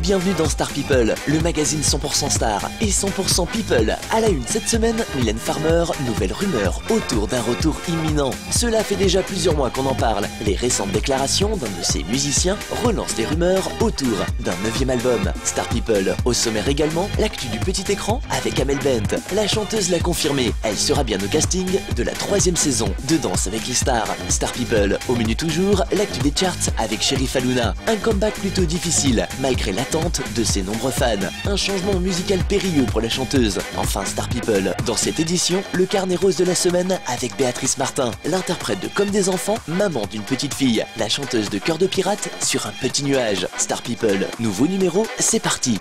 bienvenue dans Star People, le magazine 100% star et 100% people. À la une cette semaine, Mylène Farmer, nouvelle rumeur autour d'un retour imminent. Cela fait déjà plusieurs mois qu'on en parle. Les récentes déclarations d'un de ses musiciens relancent les rumeurs autour d'un 9e album. Star People, au sommaire également, l'actu du petit écran avec Amel Bent. La chanteuse l'a confirmé, elle sera bien au casting de la 3e saison de Danse avec les stars. Star People, au menu toujours, l'actu des charts avec Sherifa Luna. Un comeback plutôt difficile, malgré l'attente de ses nombreux fans. Un changement musical périlleux pour la chanteuse. Enfin Star People, dans cette édition, le carnet rose de la semaine avec Béatrice Martin, l'interprète de Comme des enfants, maman d'une petite fille. La chanteuse de Cœur de pirate sur un petit nuage. Star People, nouveau numéro, c'est parti.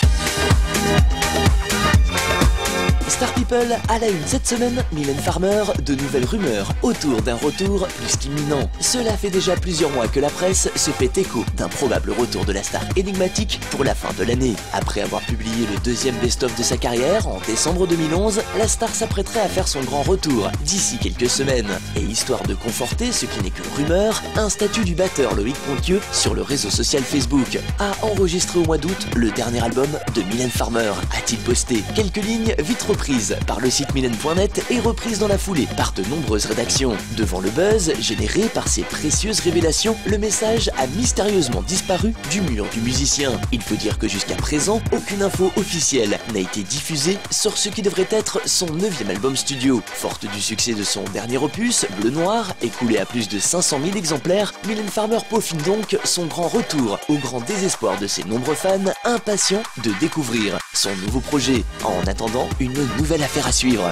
Star People, à la une cette semaine, Mylène Farmer, de nouvelles rumeurs autour d'un retour plus qu'imminent. Cela fait déjà plusieurs mois que la presse se fait écho d'un probable retour de la star énigmatique pour la fin de l'année. Après avoir publié le 2e best-of de sa carrière en décembre 2011, la star s'apprêterait à faire son grand retour d'ici quelques semaines. Et histoire de conforter ce qui n'est que rumeur, un statut du batteur Loïc Pontieux sur le réseau social Facebook a enregistré au mois d'août le dernier album de Mylène Farmer, a-t-il posté. Quelques lignes vite reprises par le site mylène.net et reprise dans la foulée par de nombreuses rédactions. Devant le buzz généré par ces précieuses révélations, le message a mystérieusement disparu du mur du musicien. Il faut dire que jusqu'à présent, aucune info officielle n'a été diffusée sur ce qui devrait être son 9e album studio. Forte du succès de son dernier opus, Bleu Noir, écoulé à plus de 500 000 exemplaires, Mylène Farmer peaufine donc son grand retour, au grand désespoir de ses nombreux fans, impatients de découvrir son nouveau projet. En attendant, une nouvelle affaire à suivre.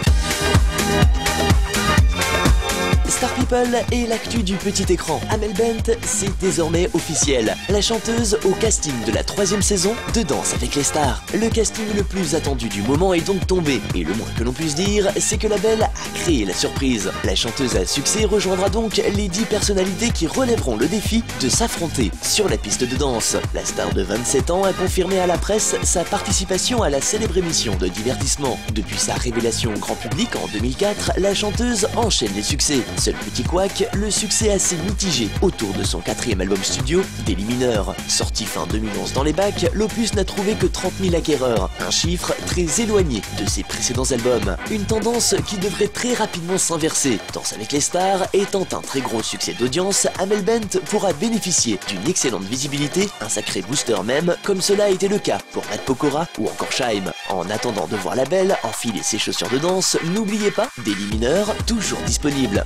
Star People et l'actu du petit écran. Amel Bent, c'est désormais officiel. La chanteuse au casting de la 3e saison de Danse avec les stars. Le casting le plus attendu du moment est donc tombé. Et le moins que l'on puisse dire, c'est que la belle a créé la surprise. La chanteuse à succès rejoindra donc les 10 personnalités qui relèveront le défi de s'affronter sur la piste de danse. La star de 27 ans a confirmé à la presse sa participation à la célèbre émission de divertissement. Depuis sa révélation au grand public en 2004, la chanteuse enchaîne les succès. Seul petit couac, le succès assez mitigé autour de son 4e album studio, Délit mineur. Sorti fin 2011 dans les bacs, l'opus n'a trouvé que 30 000 acquéreurs, un chiffre très éloigné de ses précédents albums. Une tendance qui devrait très rapidement s'inverser. Danse avec les stars étant un très gros succès d'audience, Amel Bent pourra bénéficier d'une excellente visibilité, un sacré booster même, comme cela a été le cas pour Matt Pokora ou encore Shaim. En attendant de voir la belle enfiler ses chaussures de danse, n'oubliez pas, Délit mineur, toujours disponible.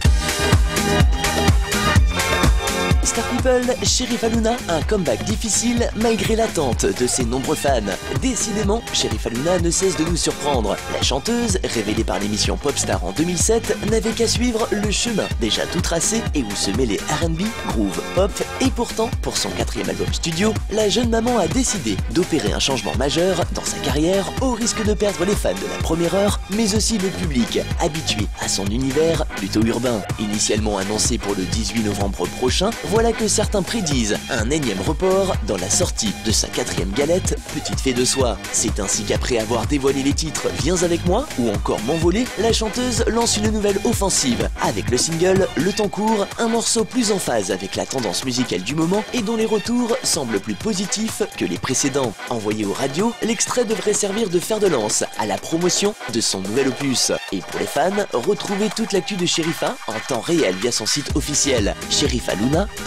Star People, Sherifa Luna, un comeback difficile malgré l'attente de ses nombreux fans. Décidément, Sherifa Luna ne cesse de nous surprendre. La chanteuse, révélée par l'émission Popstar en 2007, n'avait qu'à suivre le chemin déjà tout tracé et où se mêlaient R&B, groove, pop. Et pourtant, pour son 4e album studio, la jeune maman a décidé d'opérer un changement majeur dans sa carrière au risque de perdre les fans de la première heure, mais aussi le public, habitué à son univers plutôt urbain. Initialement annoncé pour le 18 novembre prochain, voilà que certains prédisent un énième report dans la sortie de sa 4e galette Petite fée de soie. C'est ainsi qu'après avoir dévoilé les titres Viens avec moi ou encore M'envoler, la chanteuse lance une nouvelle offensive avec le single Le temps court, un morceau plus en phase avec la tendance musicale du moment et dont les retours semblent plus positifs que les précédents. Envoyé aux radios, l'extrait devrait servir de fer de lance à la promotion de son nouvel opus. Et pour les fans, retrouvez toute l'actu de Sherifa en temps réel via son site officiel sherifaluna.fr.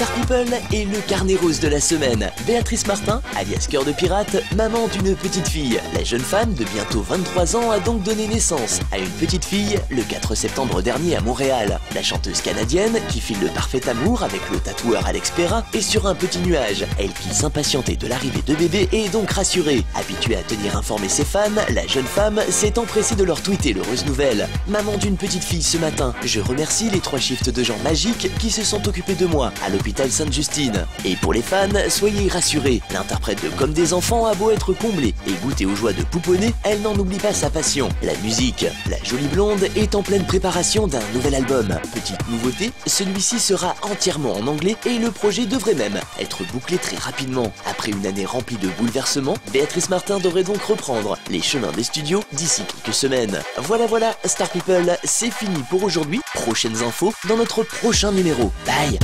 Star People et le carnet rose de la semaine. Béatrice Martin, alias Cœur de pirate, maman d'une petite fille. La jeune femme de bientôt 23 ans a donc donné naissance à une petite fille le 4 septembre dernier à Montréal. La chanteuse canadienne, qui file le parfait amour avec le tatoueur Alex Perra, est sur un petit nuage. Elle qui s'impatientait de l'arrivée de bébé est donc rassurée. Habituée à tenir informés ses fans, la jeune femme s'est empressée de leur tweeter l'heureuse nouvelle. Maman d'une petite fille ce matin, je remercie les 3 shifts de gens magiques qui se sont occupés de moi à l'hôpital Sainte-Justine. Et pour les fans, soyez rassurés, l'interprète de Comme des enfants a beau être comblée et goûter aux joies de pouponner, elle n'en oublie pas sa passion, la musique. La jolie blonde est en pleine préparation d'un nouvel album. Petite nouveauté, celui-ci sera entièrement en anglais et le projet devrait même être bouclé très rapidement. Après une année remplie de bouleversements, Béatrice Martin devrait donc reprendre les chemins des studios d'ici quelques semaines. Voilà, Star People, c'est fini pour aujourd'hui. Prochaines infos dans notre prochain numéro. Bye!